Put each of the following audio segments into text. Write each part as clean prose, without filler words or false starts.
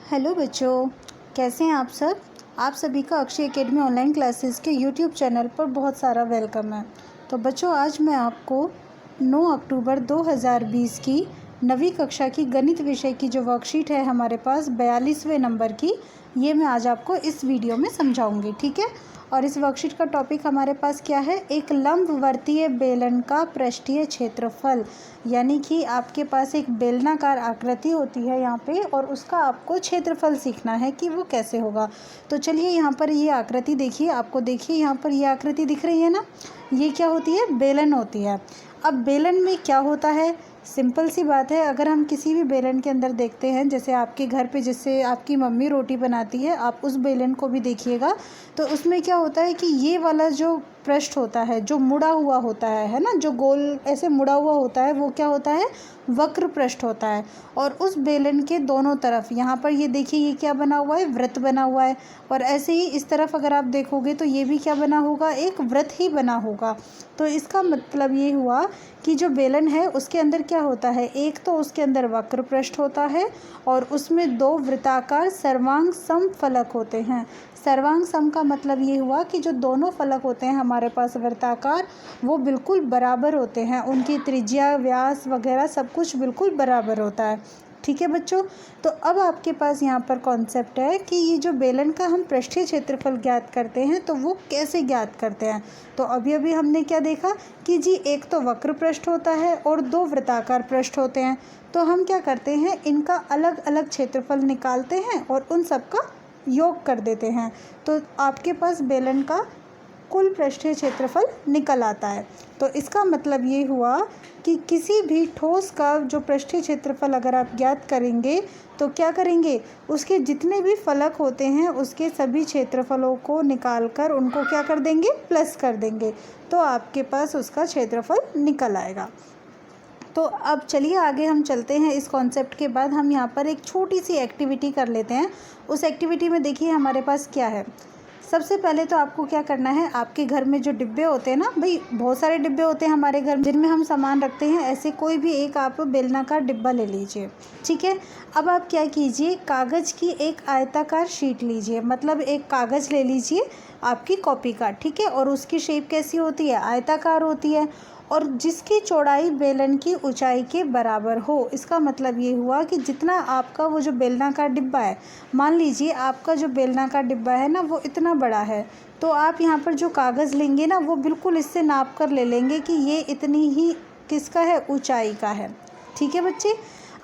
Hello बच्चों, कैसे हैं आप सब। आप सभी का अक्षय एकेडमी ऑनलाइन क्लासेस के यूट्यूब चैनल पर बहुत सारा वेलकम है। तो बच्चों, आज मैं आपको 9 अक्टूबर 2020 की 9वीं कक्षा की गणित विषय की जो वर्कशीट है हमारे पास 42वें नंबर की, ये मैं आज आपको इस वीडियो में समझाऊंगी, ठीक है। और इस वर्कशीट का टॉपिक हमारे पास क्या है, एक लंबवर्तीय बेलन का पृष्ठीय क्षेत्रफल। यानी कि आपके पास एक बेलनाकार आकृति होती है यहाँ पे, और उसका आपको क्षेत्रफल सीखना है कि वो कैसे होगा। तो चलिए यहाँ पर ये आकृति देखिए, आपको देखिए यहाँ पर ये आकृति दिख रही है ना, ये क्या होती है, बेलन होती है। अब बेलन में क्या होता है, सिंपल सी बात है। अगर हम किसी भी बेलन के अंदर देखते हैं, जैसे आपके घर पे जिससे आपकी मम्मी रोटी बनाती है, आप उस बेलन को भी देखिएगा, तो उसमें क्या होता है कि ये वाला जो पृष्ठ होता है, जो मुड़ा हुआ होता है ना, जो गोल ऐसे मुड़ा हुआ होता है, वो क्या होता है, वक्र पृष्ठ होता है। और उस बेलन के दोनों तरफ यहाँ पर ये देखिए, ये क्या बना हुआ है, वृत्त बना हुआ है। और ऐसे ही इस तरफ अगर आप देखोगे तो ये भी क्या बना होगा, एक वृत्त ही बना होगा। तो इसका मतलब ये हुआ कि जो बेलन है उसके अंदर क्या होता है, एक तो उसके अंदर वक्र पृष्ठ होता है और उसमें दो वृत्ताकार सर्वांग सम फलक होते हैं। सर्वांग सम का मतलब ये हुआ कि जो दोनों फलक होते हैं हमारे पास वृत्ताकार, वो बिल्कुल बराबर होते हैं, उनकी त्रिज्या, व्यास वगैरह सब कुछ बिल्कुल बराबर होता है, ठीक है बच्चों। तो अब आपके पास यहाँ पर कॉन्सेप्ट है कि ये जो बेलन का हम पृष्ठीय क्षेत्रफल ज्ञात करते हैं, तो वो कैसे ज्ञात करते हैं। तो अभी हमने क्या देखा कि जी एक तो वक्र पृष्ठ होता है और दो वृत्ताकार पृष्ठ होते हैं। तो हम क्या करते हैं, इनका अलग अलग क्षेत्रफल निकालते हैं और उन सब का योग कर देते हैं, तो आपके पास बेलन का कुल पृष्ठीय क्षेत्रफल निकल आता है। तो इसका मतलब ये हुआ कि किसी भी ठोस का जो पृष्ठीय क्षेत्रफल अगर आप ज्ञात करेंगे, तो क्या करेंगे, उसके जितने भी फलक होते हैं उसके सभी क्षेत्रफलों को निकालकर उनको क्या कर देंगे, प्लस कर देंगे, तो आपके पास उसका क्षेत्रफल निकल आएगा। तो अब चलिए आगे हम चलते हैं। इस कॉन्सेप्ट के बाद हम यहाँ पर एक छोटी सी एक्टिविटी कर लेते हैं। उस एक्टिविटी में देखिए हमारे पास क्या है। सबसे पहले तो आपको क्या करना है, आपके घर में जो डिब्बे होते हैं ना, भाई बहुत सारे डिब्बे होते हैं हमारे घर में जिनमें हम सामान रखते हैं, ऐसे कोई भी एक आप बेलनाकार डिब्बा ले लीजिए, ठीक है। अब आप क्या कीजिए, कागज़ की एक आयताकार शीट लीजिए, मतलब एक कागज़ ले लीजिए आपकी कॉपी का, ठीक है। और उसकी शेप कैसी होती है, आयताकार होती है, और जिसकी चौड़ाई बेलन की ऊंचाई के बराबर हो। इसका मतलब ये हुआ कि जितना आपका वो जो बेलनाकार डिब्बा है, मान लीजिए आपका जो बेलनाकार डिब्बा है ना वो इतना बड़ा है, तो आप यहाँ पर जो कागज़ लेंगे ना वो बिल्कुल इससे नाप कर ले लेंगे कि ये इतनी ही किसका है, ऊंचाई का है, ठीक है बच्चे।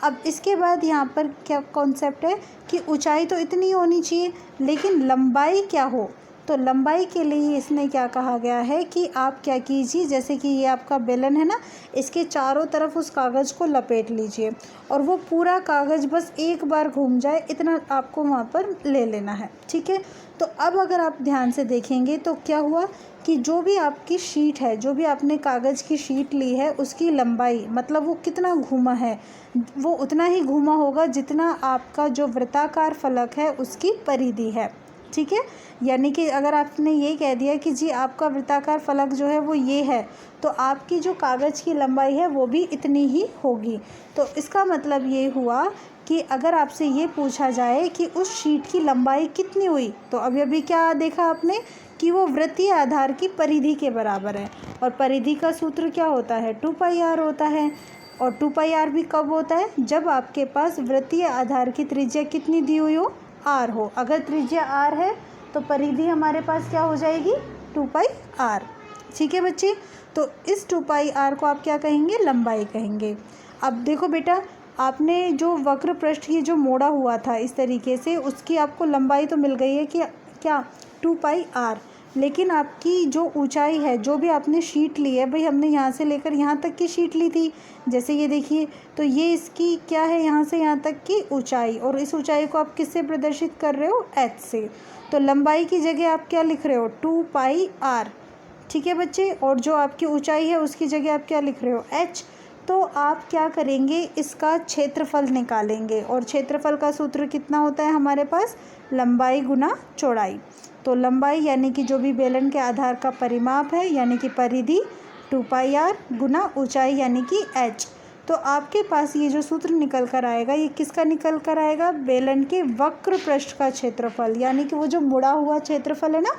अब इसके बाद यहाँ पर क्या कॉन्सेप्ट है कि ऊंचाई तो इतनी होनी चाहिए, लेकिन लंबाई क्या हो। तो लंबाई के लिए इसने क्या कहा गया है कि आप क्या कीजिए, जैसे कि ये आपका बेलन है ना, इसके चारों तरफ उस कागज़ को लपेट लीजिए और वो पूरा कागज़ बस एक बार घूम जाए, इतना आपको वहाँ पर ले लेना है, ठीक है। तो अब अगर आप ध्यान से देखेंगे तो क्या हुआ कि जो भी आपकी शीट है, जो भी आपने कागज़ की शीट ली है, उसकी लंबाई मतलब वो कितना घूमा है, वो उतना ही घूमा होगा जितना आपका जो वृत्ताकार फलक है उसकी परिधि है, ठीक है। यानी कि अगर आपने ये कह दिया कि जी आपका वृत्ताकार फलक जो है वो ये है, तो आपकी जो कागज़ की लंबाई है वो भी इतनी ही होगी। तो इसका मतलब ये हुआ कि अगर आपसे ये पूछा जाए कि उस शीट की लंबाई कितनी हुई, तो अभी क्या देखा आपने कि वो वृत्तीय आधार की परिधि के बराबर है। और परिधि का सूत्र क्या होता है, 2πr होता है। और 2πr भी कब होता है, जब आपके पास वृत्तीय आधार की त्रिज्या कितनी दी हुई हो, r हो। अगर त्रिज्या r है तो परिधि हमारे पास क्या हो जाएगी, 2πr, ठीक है बच्चे। तो इस 2πr को आप क्या कहेंगे, लंबाई कहेंगे। अब देखो बेटा, आपने जो वक्र पृष्ठ ये जो मोड़ा हुआ था इस तरीके से, उसकी आपको लंबाई तो मिल गई है कि क्या, 2πr, लेकिन आपकी जो ऊंचाई है, जो भी आपने शीट ली है, भाई हमने यहाँ से लेकर यहाँ तक की शीट ली थी, जैसे ये देखिए, तो ये इसकी क्या है, यहाँ से यहाँ तक की ऊंचाई, और इस ऊंचाई को आप किससे प्रदर्शित कर रहे हो, h से। तो लंबाई की जगह आप क्या लिख रहे हो, 2πr, ठीक है बच्चे। और जो आपकी ऊंचाई है उसकी जगह आप क्या लिख रहे हो, h। तो आप क्या करेंगे, इसका क्षेत्रफल निकालेंगे, और क्षेत्रफल का सूत्र कितना होता है हमारे पास, लंबाई गुना चौड़ाई। तो लंबाई यानी कि जो भी बेलन के आधार का परिमाप है, यानी कि परिधि, 2πr गुना ऊंचाई यानी कि h। तो आपके पास ये जो सूत्र निकल कर आएगा, ये किसका निकल कर आएगा? बेलन के वक्र पृष्ठ का क्षेत्रफल, यानी कि वो जो मुड़ा हुआ क्षेत्रफल है ना,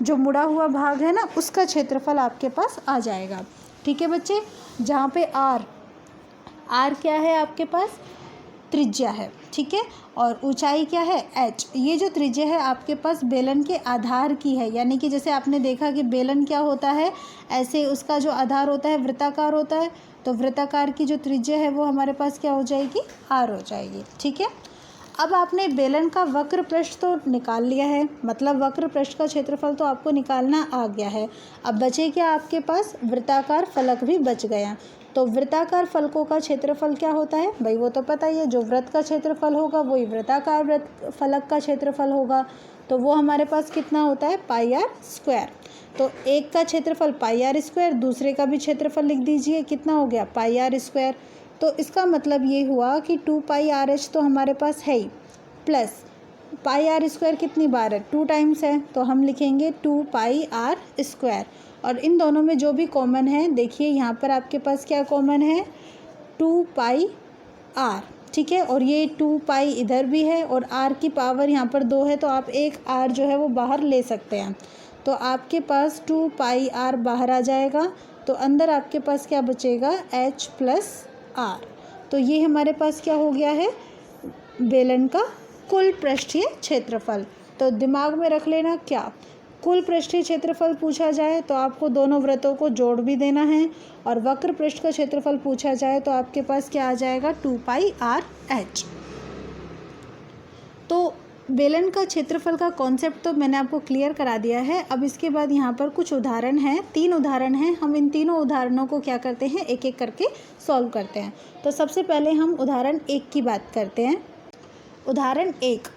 जो मुड़ा हुआ भाग है ना, उसका क्षेत्रफल आपके पास आ जाएगा। ठीक है बच्चे, जहाँ पे आर क्या है आपके पास? त्रिज्या है। ठीक है, और ऊंचाई क्या है? एच। ये जो त्रिज्या है आपके पास बेलन के आधार की है, यानी कि जैसे आपने देखा कि बेलन क्या होता है, ऐसे उसका जो आधार होता है वृत्ताकार होता है, तो वृत्ताकार की जो त्रिज्या है वो हमारे पास क्या हो जाएगी? आर हो जाएगी। ठीक है, अब आपने बेलन का वक्र पृष्ठ तो निकाल लिया है, मतलब वक्र पृष्ठ का क्षेत्रफल तो आपको निकालना आ गया है। अब बचे क्या आपके पास? वृत्ताकार फलक भी बच गया। तो वृत्ताकार फलकों का क्षेत्रफल क्या होता है भाई? वो तो पता ही है, जो वृत्त का क्षेत्रफल होगा वही वृत्ताकार वृत्त फलक का क्षेत्रफल होगा। तो वो हमारे पास कितना होता है? पाई आर स्क्वायर। तो एक का क्षेत्रफल पाई आर स्क्वायर, दूसरे का भी क्षेत्रफल लिख दीजिए, कितना हो गया? पाई आर स्क्वायर। तो इसका मतलब ये हुआ कि 2 पाई आर एच तो हमारे पास है ही, प्लस पाई आर स्क्वायर कितनी बार है? 2 टाइम्स है, तो हम लिखेंगे 2 पाई आर स्क्वायर। और इन दोनों में जो भी कॉमन है, देखिए यहाँ पर आपके पास क्या कॉमन है? 2 पाई आर। ठीक है, और ये 2 पाई इधर भी है और आर की पावर यहाँ पर 2 है, तो आप एक आर जो है वो बाहर ले सकते हैं। तो आपके पास 2 पाई आर बाहर आ जाएगा, तो अंदर आपके पास क्या बचेगा? H plus R. तो ये हमारे पास क्या हो गया है? बेलन का कुल पृष्ठीय क्षेत्रफल। तो दिमाग में रख लेना, क्या कुल पृष्ठीय क्षेत्रफल पूछा जाए तो आपको दोनों वृत्तों को जोड़ भी देना है, और वक्र पृष्ठ का क्षेत्रफल पूछा जाए तो आपके पास क्या आ जाएगा? 2 पाई आर एच। तो बेलन का क्षेत्रफल का कॉन्सेप्ट तो मैंने आपको क्लियर करा दिया है। अब इसके बाद यहाँ पर कुछ उदाहरण हैं, 3 उदाहरण हैं। हम इन तीनों उदाहरणों को क्या करते हैं? एक एक करके सॉल्व करते हैं। तो सबसे पहले हम उदाहरण 1 की बात करते हैं। उदाहरण 1,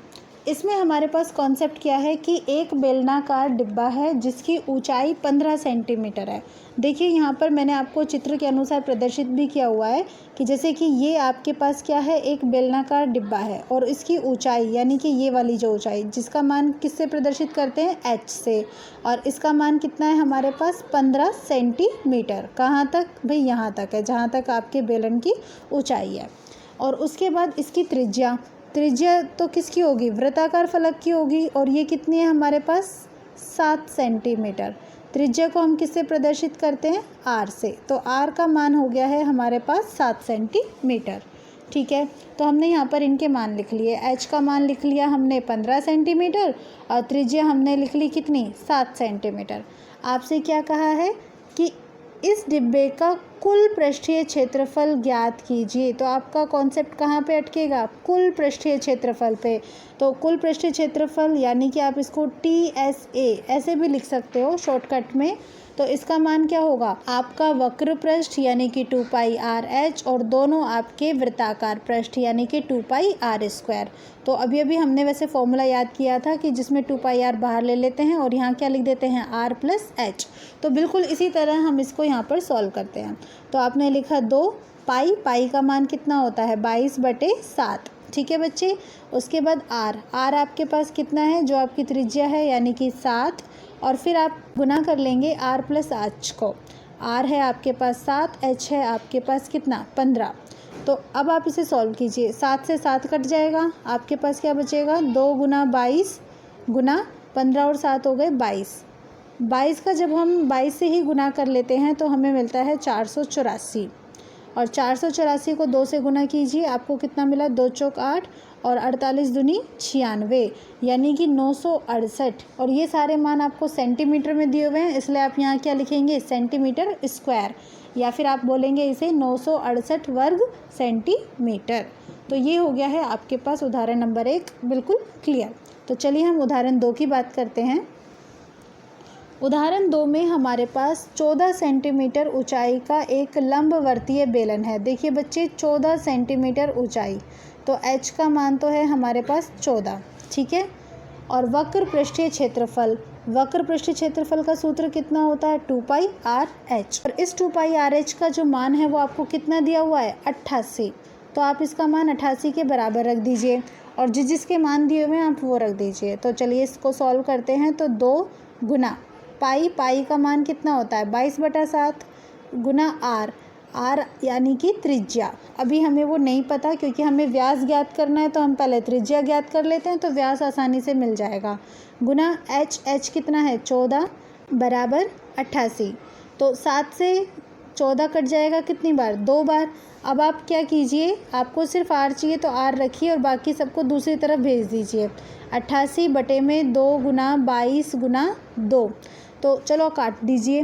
इसमें हमारे पास कॉन्सेप्ट क्या है कि एक बेलनाकार डिब्बा है जिसकी ऊंचाई 15 सेंटीमीटर है। देखिए यहाँ पर मैंने आपको चित्र के अनुसार प्रदर्शित भी किया हुआ है कि जैसे कि ये आपके पास क्या है? एक बेलनाकार डिब्बा है और इसकी ऊंचाई, यानी कि ये वाली जो ऊंचाई, जिसका मान किससे प्रदर्शित करते हैं? एच से, और इसका मान कितना है हमारे पास? 15 सेंटीमीटर। कहाँ तक भाई? यहाँ तक है, जहाँ तक आपके बेलन की ऊंचाई है। और उसके बाद इसकी त्रिज्या तो किसकी होगी? वृत्ताकार फलक की होगी, और ये कितनी है हमारे पास? 7 सेंटीमीटर। त्रिज्या को हम किससे प्रदर्शित करते हैं? आर से। तो आर का मान हो गया है हमारे पास 7 सेंटीमीटर। ठीक है, तो हमने यहाँ पर इनके मान लिख लिए। एच का मान लिख लिया हमने 15 सेंटीमीटर, और त्रिज्या हमने लिख ली कितनी? 7 सेंटीमीटर। आपसे क्या कहा है कि इस डिब्बे का कुल पृष्ठीय क्षेत्रफल ज्ञात कीजिए। तो आपका कॉन्सेप्ट कहाँ पे अटकेगा? कुल पृष्ठीय क्षेत्रफल पे। तो कुल पृष्ठीय क्षेत्रफल यानी कि आप इसको TSA ऐसे भी लिख सकते हो शॉर्टकट में। तो इसका मान क्या होगा? आपका वक्र पृष्ठ यानी कि 2 पाई आर एच, और दोनों आपके वृत्ताकार पृष्ठ यानी कि 2 पाई आर स्क्वायर। तो अभी अभी हमने वैसे फॉर्मूला याद किया था कि जिसमें 2 पाई आर बाहर ले लेते हैं और यहाँ क्या लिख देते हैं? R plus H. तो बिल्कुल इसी तरह हम इसको यहाँ पर सॉल्व करते हैं। तो आपने लिखा 2 पाई का मान कितना होता है? 22/7। ठीक है बच्चे, उसके बाद आर आपके पास कितना है? जो आपकी त्रिज्या है यानी कि 7, और फिर आप गुना कर लेंगे आर प्लस एच को। आर है आपके पास 7, एच है आपके पास कितना? 15। तो अब आप इसे सॉल्व कीजिए। 7 से 7 कट जाएगा, आपके पास क्या बचेगा? 2 गुना 22 गुना 15 और 7 हो गए 22। 22 का जब हम 22 से ही गुना कर लेते हैं तो हमें मिलता है 484, और 484 को 2 से गुना कीजिए, आपको कितना मिला? 2 चौक 8 और 48 दूनी 96, यानी कि 968। और ये सारे मान आपको सेंटीमीटर में दिए हुए हैं, इसलिए आप यहाँ क्या लिखेंगे? सेंटीमीटर स्क्वायर, या फिर आप बोलेंगे इसे 968 वर्ग सेंटीमीटर। तो ये हो गया है आपके पास उदाहरण नंबर 1 बिल्कुल क्लियर। तो चलिए हम उदाहरण 2 की बात करते हैं। उदाहरण 2 में हमारे पास 14 सेंटीमीटर ऊंचाई का एक लंबवर्तीय बेलन है। देखिए बच्चे, 14 सेंटीमीटर ऊंचाई, तो एच का मान तो है हमारे पास 14। ठीक है, और वक्र पृष्ठीय क्षेत्रफल का सूत्र कितना होता है? 2 पाई आर एच। और इस 2 पाई आर एच का जो मान है वो आपको कितना दिया हुआ है? 88। तो आप इसका मान 88 के बराबर रख दीजिए, और जिसके मान दिए हुए हैं आप वो रख दीजिए। तो चलिए इसको सॉल्व करते हैं। तो 2 गुना पाई का मान कितना होता है? 22/7 गुना आर आर यानी कि त्रिज्या। अभी हमें वो नहीं पता क्योंकि हमें व्यास ज्ञात करना है, तो हम पहले त्रिज्या ज्ञात कर लेते हैं, तो व्यास आसानी से मिल जाएगा। गुना एच कितना है 14 बराबर 88। तो 7 से 14 कट जाएगा कितनी बार, 2 बार। अब आप क्या कीजिए, आपको सिर्फ आर चाहिए तो आर रखिए और बाकी सबको दूसरी तरफ भेज दीजिए। 88 बटे में 2 गुना 22 गुना 2, तो चलो काट दीजिए।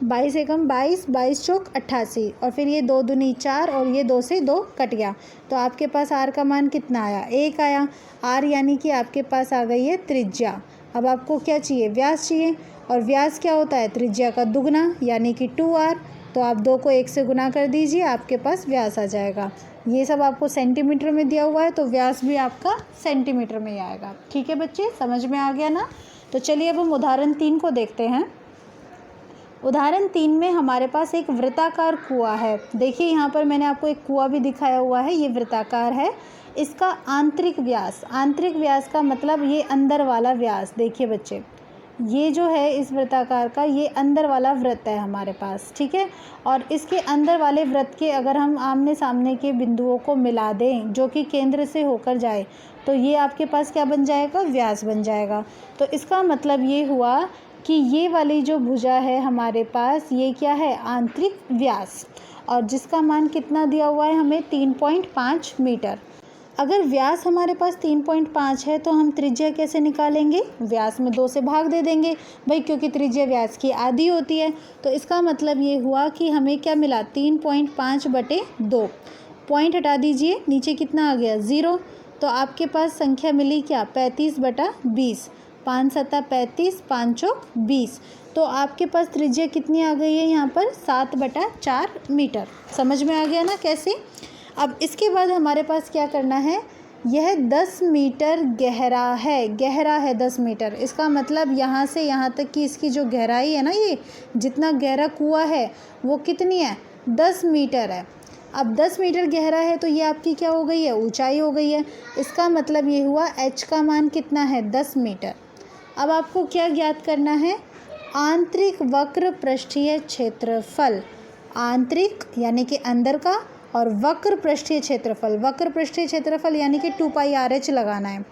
22 एकम 22, 22 चौक 88 और फिर ये 2 दूनी 4 और ये 2 से 2 कट गया। तो आपके पास आर का मान कितना आया, 1 आया। आर यानी कि आपके पास आ गई है त्रिज्या। अब आपको क्या चाहिए, व्यास चाहिए, और व्यास क्या होता है, त्रिज्या का दुगना यानी कि 2r। तो आप 2 को 1 से गुना कर दीजिए, आपके पास व्यास आ जाएगा। ये सब आपको सेंटीमीटर में दिया हुआ है, तो व्यास भी आपका सेंटीमीटर में ही आएगा। ठीक है बच्चे, समझ में आ गया ना। तो चलिए अब हम उदाहरण 3 को देखते हैं। उदाहरण 3 में हमारे पास एक वृत्ताकार कुआं है। देखिए यहाँ पर मैंने आपको एक कुआं भी दिखाया हुआ है, ये वृत्ताकार है। इसका आंतरिक व्यास का मतलब ये अंदर वाला व्यास। देखिए बच्चे, ये जो है इस वृत्ताकार का, ये अंदर वाला वृत्त है हमारे पास, ठीक है। और इसके अंदर वाले वृत्त के अगर हम आमने सामने के बिंदुओं को मिला दें जो कि केंद्र से होकर जाए, तो ये आपके पास क्या बन जाएगा, व्यास बन जाएगा। तो इसका मतलब ये हुआ कि ये वाली जो भुजा है हमारे पास, ये क्या है, आंतरिक व्यास, और जिसका मान कितना दिया हुआ है हमें, 3.5 मीटर। अगर व्यास हमारे पास 3.5 है तो हम त्रिज्या कैसे निकालेंगे, व्यास में 2 से भाग दे देंगे भाई, क्योंकि त्रिज्या व्यास की आधी होती है। तो इसका मतलब ये हुआ कि हमें क्या मिला, 3.5 बटे 2। पॉइंट हटा दीजिए, नीचे कितना आ गया, 0। तो आपके पास संख्या मिली क्या, 35 बटा 20। 5 सत्ता 35, 5 चौक 20। तो आपके पास त्रिज्या कितनी आ गई है यहाँ पर, 7 बटा 4 मीटर। समझ में आ गया ना कैसे। अब इसके बाद हमारे पास क्या करना है, यह 10 मीटर गहरा है 10 मीटर। इसका मतलब यहाँ से यहाँ तक की इसकी जो गहराई है ना, ये जितना गहरा कुआं है वो कितनी है, 10 मीटर है। अब 10 मीटर गहरा है तो ये आपकी क्या हो गई है, ऊंचाई हो गई है। इसका मतलब ये हुआ h का मान कितना है, 10 मीटर। अब आपको क्या ज्ञात करना है, आंतरिक वक्र पृष्ठीय क्षेत्रफल। आंतरिक यानी कि अंदर का, और वक्र पृष्ठीय क्षेत्रफल यानी कि 2πRh लगाना है।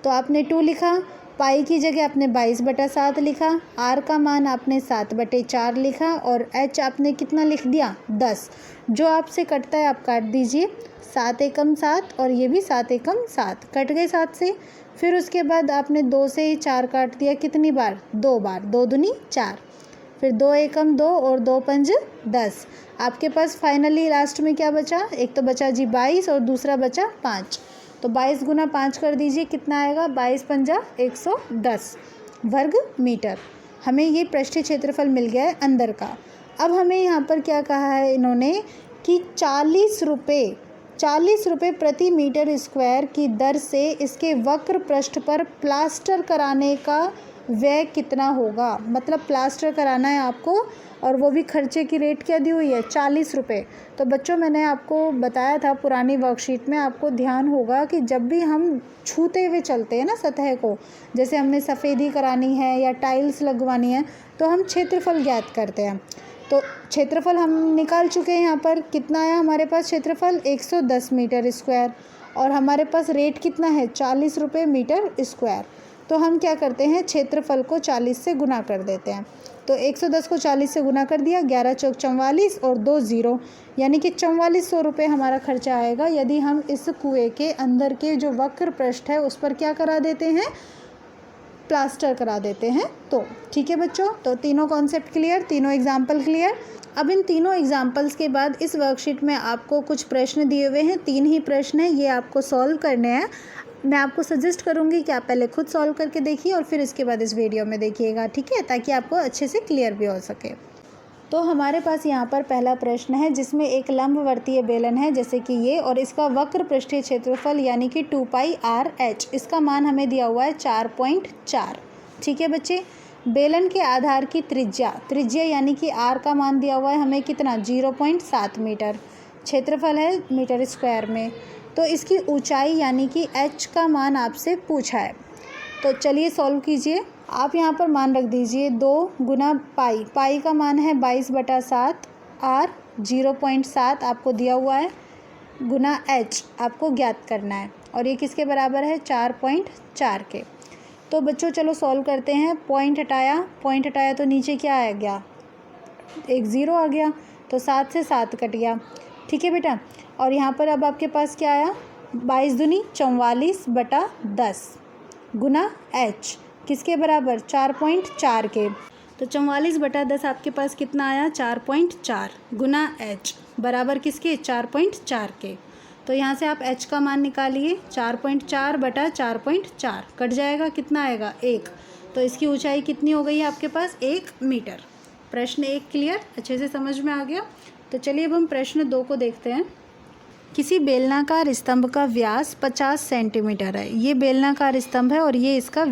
तो आपने 2 लिखा, पाई की जगह आपने 22/7 लिखा, आर का मान आपने 7/4 लिखा, और एच आपने कितना लिख दिया, 10। जो आपसे कटता है आप काट दीजिए। 7 एकम 7 और ये भी 7 एकम 7 कट गए 7 से। फिर उसके बाद आपने 2 से ही 4 काट दिया, कितनी बार, 2 बार, 2 दूनी 4। फिर 2 एकम 2 और 2 पंज 10। आपके पास फाइनली लास्ट में क्या बचा, एक तो बचा जी 22 और दूसरा बचा 5। तो 22 गुना 5 कर दीजिए, कितना आएगा, 22 पंजा 110 वर्ग मीटर। हमें ये पृष्ठीय क्षेत्रफल मिल गया है अंदर का। अब हमें यहाँ पर क्या कहा है इन्होंने कि 40 रुपये प्रति मीटर स्क्वायर की दर से इसके वक्र पृष्ठ पर प्लास्टर कराने का व्यय कितना होगा। मतलब प्लास्टर कराना है आपको, और वो भी खर्चे की रेट क्या दी हुई है, 40 रुपये। तो बच्चों मैंने आपको बताया था पुरानी वर्कशीट में, आपको ध्यान होगा कि जब भी हम छूते हुए चलते हैं ना सतह को, जैसे हमने सफ़ेदी करानी है या टाइल्स लगवानी है, तो हम क्षेत्रफल ज्ञात करते हैं। तो क्षेत्रफल हम निकाल चुके हैं। यहाँ पर कितना आया हमारे पास क्षेत्रफल, 110 मीटर स्क्वायर, और हमारे पास रेट कितना है, 40 रुपये मीटर स्क्वायर। तो हम क्या करते हैं, क्षेत्रफल को 40 से गुना कर देते हैं। तो 110 को 40 से गुना कर दिया, 11 चौक 44 और 2 ज़ीरो, यानी कि 4400 रुपये हमारा खर्चा आएगा यदि हम इस कुएं के अंदर के जो वक्र पृष्ठ है उस पर क्या करा देते हैं, प्लास्टर करा देते हैं। तो ठीक है बच्चों, तो तीनों कॉन्सेप्ट क्लियर, तीनों एग्जाम्पल क्लियर। अब इन तीनों एग्जाम्पल्स के बाद इस वर्कशीट में आपको कुछ प्रश्न दिए हुए हैं, 3 ही प्रश्न हैं, ये आपको सॉल्व करने हैं। मैं आपको सजेस्ट करूंगी कि आप पहले खुद सॉल्व करके देखिए और फिर इसके बाद इस वीडियो में देखिएगा, ठीक है, ताकि आपको अच्छे से क्लियर भी हो सके। तो हमारे पास यहाँ पर पहला प्रश्न है जिसमें एक लंबवर्तीय बेलन है जैसे कि ये, और इसका वक्र पृष्ठीय क्षेत्रफल यानी कि 2πRh, इसका मान हमें दिया हुआ है 4.4। ठीक है बच्चे, बेलन के आधार की त्रिज्या यानी कि r का मान दिया हुआ है हमें कितना, 0.7 मीटर, क्षेत्रफल है मीटर स्क्वायर में। तो इसकी ऊंचाई यानी कि h का मान आपसे पूछा है। तो चलिए सॉल्व कीजिए। आप यहाँ पर मान रख दीजिए 2 गुना पाई का मान है 22/7 R 0.7 आपको दिया हुआ है गुना H आपको ज्ञात करना है और ये किसके बराबर है 4.4 के। तो बच्चों चलो सॉल्व करते हैं। पॉइंट हटाया तो नीचे क्या आ गया, एक ज़ीरो आ गया, तो 7 से 7 कट गया। ठीक है बेटा, और यहाँ पर अब आपके पास क्या आया, 22 दूनी 44/10 गुना H किसके बराबर 4.4 के। तो 44/10 आपके पास कितना आया 4.4 गुना H बराबर किसके 4.4 के। तो यहाँ से आप H का मान निकालिए, 4.4/4.4 कट जाएगा, कितना आएगा 1। तो इसकी ऊंचाई कितनी हो गई है आपके पास 1 मीटर। प्रश्न 1 क्लियर, अच्छे से समझ में आ गया। तो चलिए अब हम प्रश्न 2 को देखते हैं। किसी बेलनाकार स्तंभ का व्यास 50 सेंटीमीटर है। ये बेलनाकार स्तंभ है और ये इसका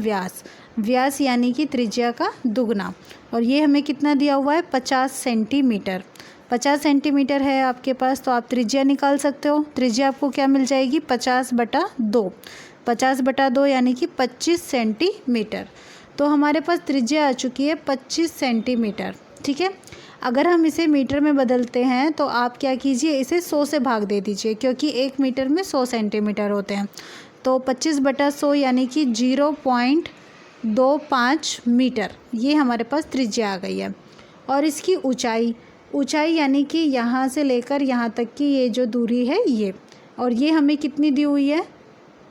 व्यास यानी कि त्रिज्या का दुगना, और ये हमें कितना दिया हुआ है 50 सेंटीमीटर। 50 सेंटीमीटर है आपके पास, तो आप त्रिज्या निकाल सकते हो। त्रिज्या आपको क्या मिल जाएगी 50/2, 50/2 यानी कि 25 सेंटीमीटर। तो हमारे पास त्रिज्या आ चुकी है 25 सेंटीमीटर। ठीक है, अगर हम इसे मीटर में बदलते हैं तो आप क्या कीजिए, इसे 100 से भाग दे दीजिए, क्योंकि 1 मीटर में 100 सेंटीमीटर होते हैं। तो 25/100 यानी कि 0.25 मीटर, ये हमारे पास त्रिज्या आ गई है। और इसकी ऊंचाई यानी कि यहाँ से लेकर यहाँ तक की ये जो दूरी है ये, और ये हमें कितनी दी हुई है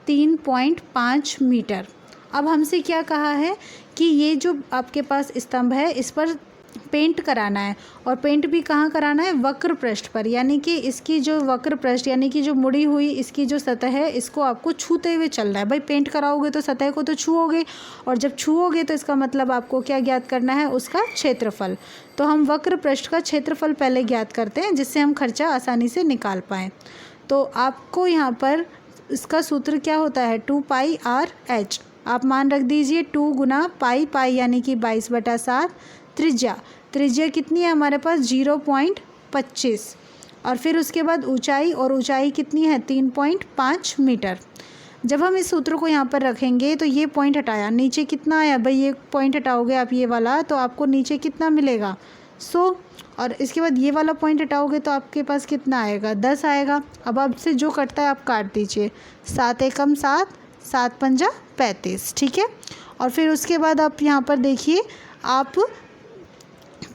3.5 मीटर। अब हमसे क्या कहा है कि ये जो आपके पास स्तंभ है इस पर पेंट कराना है, और पेंट भी कहाँ कराना है वक्र पृष्ठ पर, यानी कि इसकी जो वक्र पृष्ठ यानी कि जो मुड़ी हुई इसकी जो सतह है इसको आपको छूते हुए चलना है। भाई पेंट कराओगे तो सतह को तो छूओगे, और जब छूओगे तो इसका मतलब आपको क्या ज्ञात करना है उसका क्षेत्रफल। तो हम वक्र पृष्ठ का क्षेत्रफल पहले ज्ञात करते हैं, जिससे हम खर्चा आसानी से निकाल पाएँ। तो आपको यहाँ पर इसका सूत्र क्या होता है 2πr/h, आप मान रख दीजिए 2 गुना पाई यानी कि 22/7। त्रिज्या कितनी है हमारे पास 0.25, और फिर उसके बाद ऊंचाई कितनी है 3.5 मीटर। जब हम इस सूत्र को यहाँ पर रखेंगे तो ये पॉइंट हटाया, नीचे कितना आया भाई, ये पॉइंट हटाओगे आप ये वाला, तो आपको नीचे कितना मिलेगा 100, और इसके बाद ये वाला पॉइंट हटाओगे तो आपके पास कितना आएगा 10 आएगा। अब आपसे जो कटता है आप काट दीजिए, 7 एकम 7, 7 पंजा 35। ठीक है, और फिर उसके बाद आप यहाँ पर देखिए, आप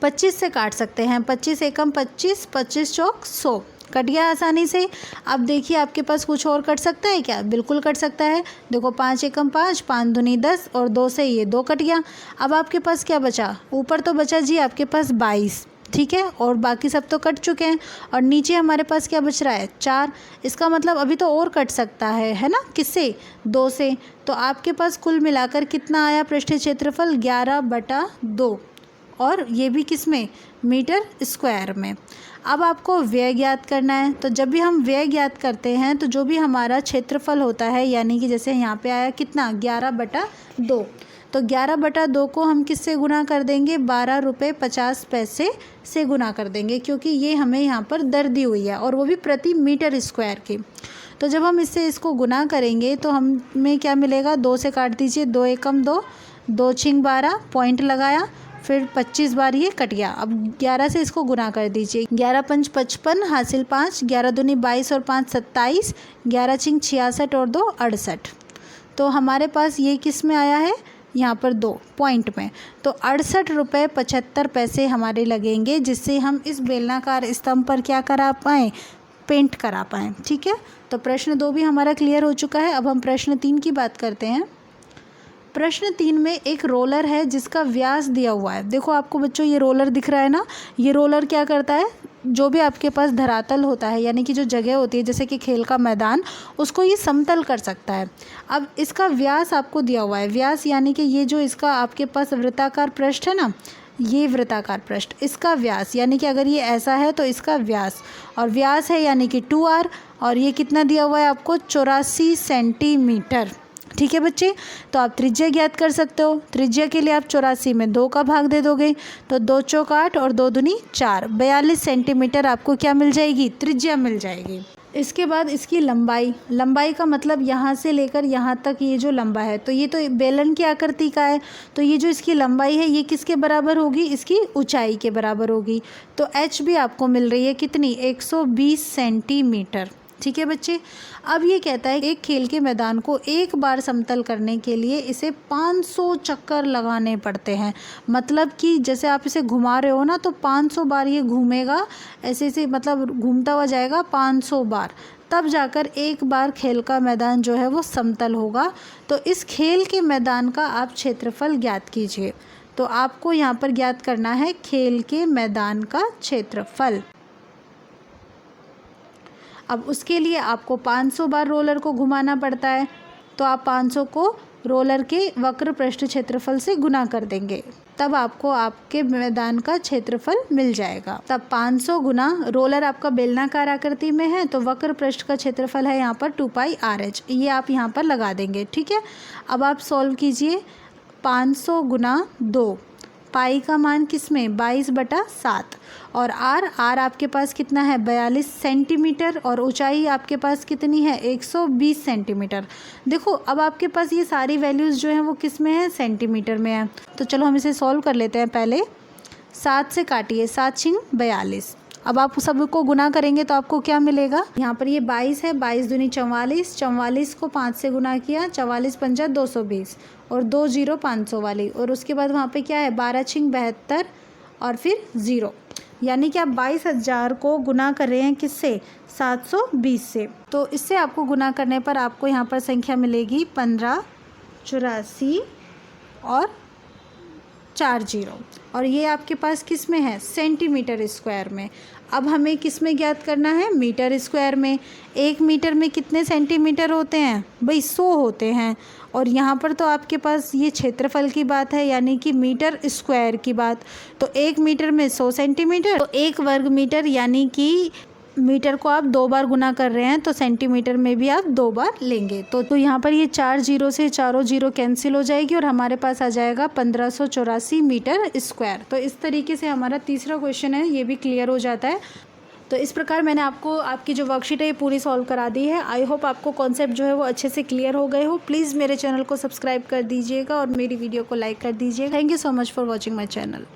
25 से काट सकते हैं, 25 एकम 25, 25 चौक 100, कट गया आसानी से। अब देखिए आपके पास कुछ और कट सकता है क्या, बिल्कुल कट सकता है। देखो 5 एकम 5, 5 दूनी 10, और 2 से ये 2 कट गया। अब आपके पास क्या बचा, ऊपर तो बचा जी आपके पास 22, ठीक है, और बाकी सब तो कट चुके हैं, और नीचे हमारे पास क्या बच रहा है 4। इसका मतलब अभी तो और कट सकता है ना, किससे 2 से। तो आपके पास कुल मिलाकर कितना आया पृष्ठीय क्षेत्रफल 11/2, और ये भी किस में मीटर स्क्वायर में। अब आपको व्यय ज्ञात करना है, तो जब भी हम व्यय ज्ञात करते हैं तो जो भी हमारा क्षेत्रफल होता है, यानी कि जैसे यहाँ पे आया कितना 11/2, तो 11/2 को हम किससे गुना कर देंगे 12.50 से गुना कर देंगे, क्योंकि ये हमें यहाँ पर दर दी हुई है, और वो भी प्रति मीटर स्क्वायर की। तो जब हम इसको गुना करेंगे तो हमें क्या मिलेगा, 2 से काट दीजिए, 2 एकम 2, 2 छिंग 12, पॉइंट लगाया, फिर 25 बार ये कट गया। अब 11 से इसको गुना कर दीजिए, 11 पंच 55 हासिल 5, 11 दूनी 22 और 5 27, 11 छिंग 66 और 2 68। तो हमारे पास ये किस में आया है यहाँ पर 2 पॉइंट में, तो 68.75 हमारे लगेंगे, जिससे हम इस बेलनाकार स्तंभ पर क्या करा पाएँ, पेंट करा पाएँ। ठीक है, तो प्रश्न 2 भी हमारा क्लियर हो चुका है। अब हम प्रश्न 3 की बात करते हैं। प्रश्न 3 में एक रोलर है जिसका व्यास दिया हुआ है। देखो आपको बच्चों ये रोलर दिख रहा है ना, ये रोलर क्या करता है, जो भी आपके पास धरातल होता है, यानी कि जो जगह होती है जैसे कि खेल का मैदान, उसको ये समतल कर सकता है। अब इसका व्यास आपको दिया हुआ है, व्यास यानी कि ये जो इसका आपके पास वृत्ताकार पृष्ठ है ना, ये वृत्ताकार पृष्ठ, इसका व्यास यानी कि अगर ये ऐसा है तो इसका व्यास, और व्यास है यानी कि 2r, और ये कितना दिया हुआ है आपको 84 सेंटीमीटर। ठीक है बच्चे, तो आप त्रिज्या ज्ञात कर सकते हो। त्रिज्या के लिए आप 84 में 2 का भाग दे दोगे, तो 2 चौक 8 और 2 दूनी 4, 42 सेंटीमीटर आपको क्या मिल जाएगी, त्रिज्या मिल जाएगी। इसके बाद इसकी लंबाई का मतलब यहाँ से लेकर यहाँ तक ये जो लंबा है, तो ये तो बेलन की आकृति का है, तो ये जो इसकी लंबाई है ये किसके बराबर होगी, इसकी ऊंचाई के बराबर होगी। तो h भी आपको मिल रही है कितनी, 120 सेंटीमीटर। ठीक है बच्चे। अब ये कहता है एक खेल के मैदान को एक बार समतल करने के लिए इसे 500 चक्कर लगाने पड़ते हैं। मतलब कि जैसे आप इसे घुमा रहे हो ना, तो 500 बार ये घूमेगा, ऐसे ऐसे मतलब घूमता हुआ जाएगा 500 बार, तब जाकर एक बार खेल का मैदान जो है वो समतल होगा। तो इस खेल के मैदान का आप क्षेत्रफल ज्ञात कीजिए। तो आपको यहाँ पर ज्ञात करना है खेल के मैदान का क्षेत्रफल। अब उसके लिए आपको 500 बार रोलर को घुमाना पड़ता है, तो आप 500 को रोलर के वक्र पृष्ठ क्षेत्रफल से गुना कर देंगे, तब आपको आपके मैदान का क्षेत्रफल मिल जाएगा। तब 500 गुना रोलर आपका बेलनाकार आकृति में है, तो वक्र पृष्ठ का क्षेत्रफल है यहाँ पर 2πRh, ये आप यहाँ पर लगा देंगे। ठीक है। अब आप सॉल्व कीजिए। 500 गुना 2, पाई का मान किस में, 22/7, और आर आपके पास कितना है, 42 सेंटीमीटर, और ऊंचाई आपके पास कितनी है, 120 सेंटीमीटर। देखो अब आपके पास ये सारी वैल्यूज़ जो हैं वो किस में है, सेंटीमीटर में है। तो चलो हम इसे सॉल्व कर लेते हैं। पहले 7 से काटिए, 7 × 42। अब आप सबको गुना करेंगे तो आपको क्या मिलेगा, यहाँ पर ये 22 है, 22 दूनी 44, 44 को 5 से गुना किया, 44 × 5 = 220, और 2 0 500 वाली, और उसके बाद वहाँ पे क्या है, 12 × 72 और फिर 0, यानी कि आप 22,000 को गुना कर रहे हैं किससे, 720 से। तो इससे आपको गुना करने पर आपको यहाँ पर संख्या मिलेगी 15, 84 और 40, और ये आपके पास किस में है, सेंटीमीटर स्क्वायर में। अब हमें किस में ज्ञात करना है, मीटर स्क्वायर में। 1 मीटर में कितने सेंटीमीटर होते हैं भाई, 100 होते हैं, और यहाँ पर तो आपके पास ये क्षेत्रफल की बात है, यानी कि मीटर स्क्वायर की बात। तो 1 मीटर में 100 सेंटीमीटर, तो 1 वर्ग मीटर, यानी कि मीटर को आप 2 बार गुना कर रहे हैं, तो सेंटीमीटर में भी आप 2 बार लेंगे। तो यहाँ पर ये 4 0 से चारों 0 कैंसिल हो जाएगी, और हमारे पास आ जाएगा 1584 मीटर स्क्वायर। तो इस तरीके से हमारा तीसरा क्वेश्चन है ये भी क्लियर हो जाता है। तो इस प्रकार मैंने आपको आपकी जो वर्कशीट है ये पूरी सॉल्व करा दी है। आई होप आपको कॉन्सेप्ट जो है वो अच्छे से क्लियर हो गए हो। प्लीज़ मेरे चैनल को सब्सक्राइब कर दीजिएगा और मेरी वीडियो को लाइक कर दीजिएगा। Thank you so much for watching my channel.